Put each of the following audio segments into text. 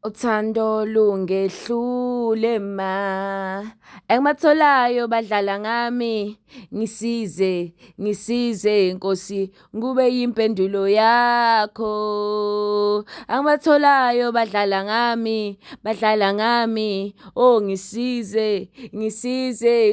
Uthando lungehlule ma engikumatholayo badlala ngami ngisize Nkosi kube yimpendulo yakho angibatholayo badlala ngami oh ngisize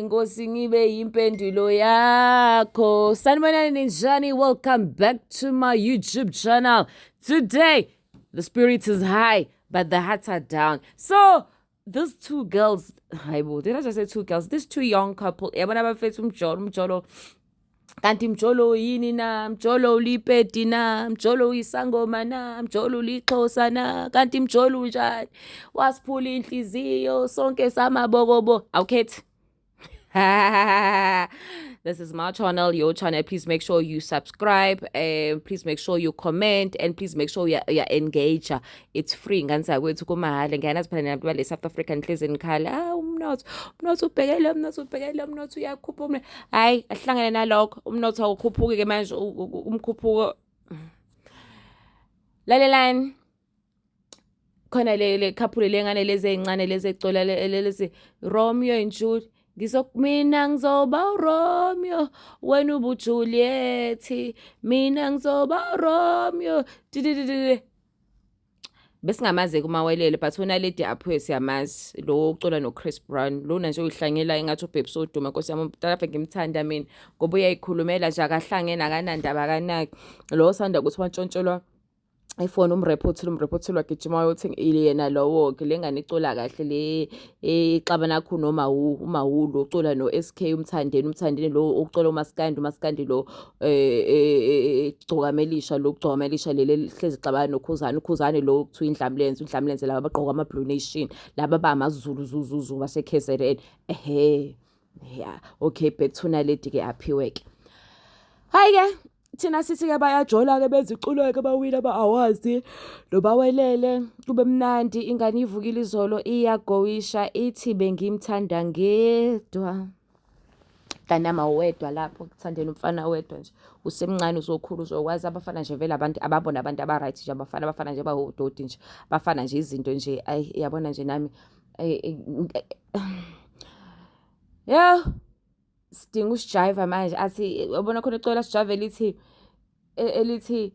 Nkosi ngibe yimpendulo yakho. Sanibonani ninjani, welcome back to my YouTube channel. Today the spirit is high but the hearts are down. So these two girls, did I just say two girls? These two young couple, yabona bafethu umjolo. Kanti mjolo yini na, mjolo ulipeti na, mjolo uyisangoma na, mjolo ulixhosa na, kanti mjolo unjani? Wasiphula inhliziyo sonke samabokobo. Awukhethi. This is my channel, your channel. Please make sure you subscribe, and please make sure you comment, and please make sure you engage. It's free. Nganza kwethu kumahhala ngiyana siphana nabantu bale South African hlezi nikhala umnotho ubhekele umnotho uyakhuphuka. Hayi ahlangane nalokho umnotho awukhuphuki ke manje umkhuphuko. Lalelani khona le couple lengane lezi ezincane lezi ecola lezi Romeo and Juliet. Mina ngizoba uRomeo wena ubuJuliet, mina ngizoba uRomeo besingamaze kumawelele but uNaledi Aphiwe siyamazi lo ucula noChris Brown lona nje uyihlangela engathi uBhebs oduma Nkosi yami umntanafe ngimthanda mina ngoba uyayikhulumela nje akahlangene akanandaba kanaki lo sanda ukuthi wantshontshelwa iphone umreporter wagijima wayothi yena lowo ke lengane icula kahle le exabana khu noma umawulu ucula no SK umthandeni lo ucula umaskandi lo gcokamelisha lele hlezi xabana nokhuzane lo kuthiwa indlamlenze laba bagqoka ama Blue Nation laba bamazulu zuzu base KZN yeah okay back to Naledi ke Aphiwe ke hayi ke thina sithi ke bayajola ke beziculo ke bawina ba-awards lo bawelele kube mnandi ingane ivukile izolo iyagowisha ithi bengimthanda ngedwa kanama wedwa lapho kuthandeni umfana wedwa nje usemncane uzokhulu uzokwazi abafana nje vele abantu ababona abantu aba-right nje abafana nje bawododi nje bafana nje izinto nje yabona nje nami yeah sidinga usijiva manje athi ubona khona icala sijive elithi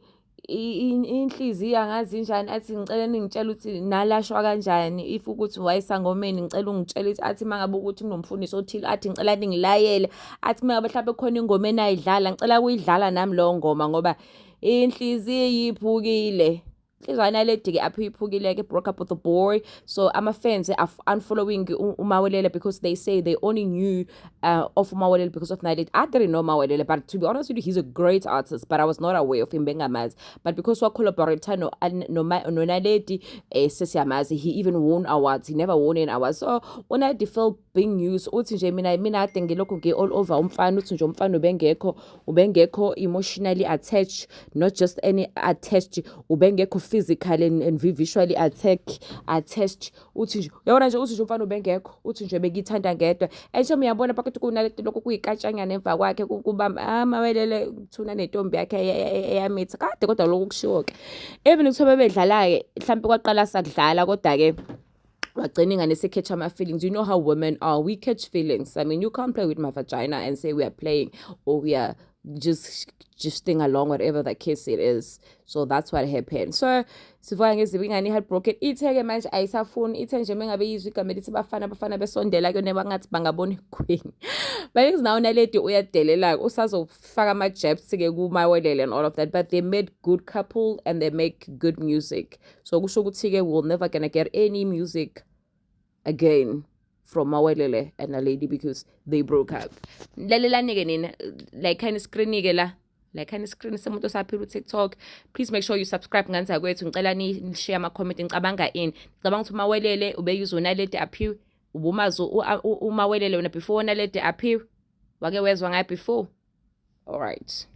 inhliziyo angazi njani athi ngicela ningitshela ukuthi nalashwa kanjani if ukuthi wayesangomeni ngicela ungitshela athi mangabe ukuthi kunomfundisi othile athi ngicela ningilayele athi mangabe mhlawumbe khona ingoma ayidlala ngicela kuyidlala nami lo ngoma ngoba inhliziyo iphukile. Naledi ke Aphiwe iphukile ke broke up with the boy, so ama-fans are unfollowing uMawelele because they say they only knew of Mawelele because of Naledi. I didn't know Mawelele, but to be honest with you, he's a great artist, but I was not aware of him being amazed. But because we collaborated no Naledi sesiyamazi, he even won awards. He never won an award. So when I felt being used, uthi nje mina ade ngilokho nge all over umfana uthi nje umfana ubengekho emotionally attached, not just any attached, ubengekho physically and visually attached uthi nje uyabona nje uthi nje umfana ubengekho uthi nje bekithanda ngedwa enje uyabona phakathi kunaleti lokho kuyikatshanyana emva kwakhe kuba Mawelele kuthuna nentombi yakhe eyamitha kade kodwa lokho kushiwo ke even kuthiwa bedlala ke mhlawumbe kwaqala sakudlala kodwa ke wagcina ingane catch my feelings. You know how women are, we catch feelings. I mean, you can't play with my vagina and say we are playing or we are just sing along, whatever the case it is. So that's what happened. So sivuka ngezibingane heartbroken itheke manje ayisafuni ithe nje mengabe yizwe igama lithi bafana besondela kuyona bangathi bangabona queen but now Naledi uyadelela usazofaka ama-jabs ke kuMawelele and all of that, but they made good couple and they make good music. So kusho ukuthi ke we'll never gonna get any music again from Mawelele and Naledi because they broke up. Lalelani ke nina like kind of screen ke la like kind of screen somuntu osaphila uTikTok. Please make sure you subscribe nganza kwethu ngicela ni share ama comment ngicabanga ngicabanga ukuthi uMawelele ubeyuza uNaledi Aphiwe ubumazi uMawelele wena before uNaledi Aphiwe wake wezwa ngayo before. All right.